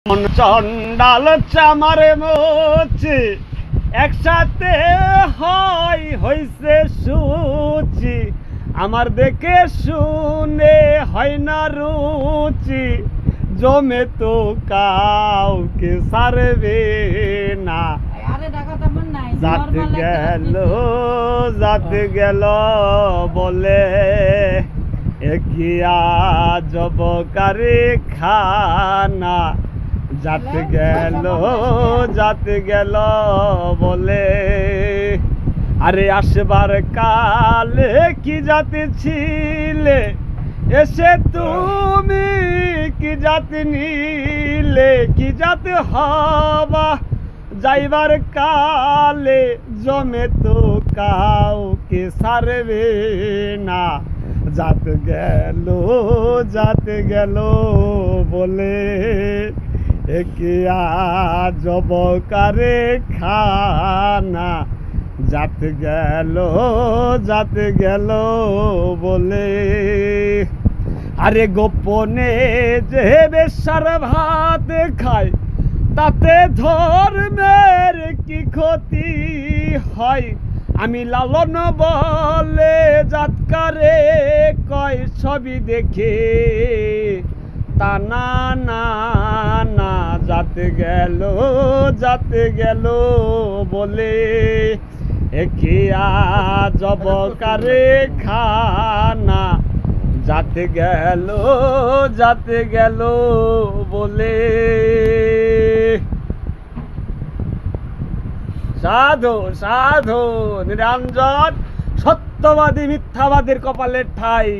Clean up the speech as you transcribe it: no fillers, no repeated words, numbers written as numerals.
চন্ডাল চামারে মোচি একসাথে হইছে সুচি, আমার দেখে শুনে হয় না রুচি, জমে তো কাউকে সারবে না। যাতে গেল বলে একিয়া জবকারি খানা, যাতে গেল বলে আরে আসবার কালে কি জাতি ছিলে, এসে তুমি কি জাতি নিলে, কি জাতি হবা যাইবার কালে, জমে তো কাউকে সারবে না। যাতে গেল বলে একিয়া জবকারে খানা, যাতে গেল বলে আরে গোপনে যে বেশার ভাত খায়, তাতে ধর্মের কি ক্ষতি হয়। আমি লালন বলে জাতকারে কয় সবই দেখে তা না না না, যাতে গেল বলে একিয়া জবকারে খানা, যাতে গেল বলে। সাধু সাধু নিরঞ্জন, সত্যবাদী মিথ্যাবাদীর কপালের ঠাই।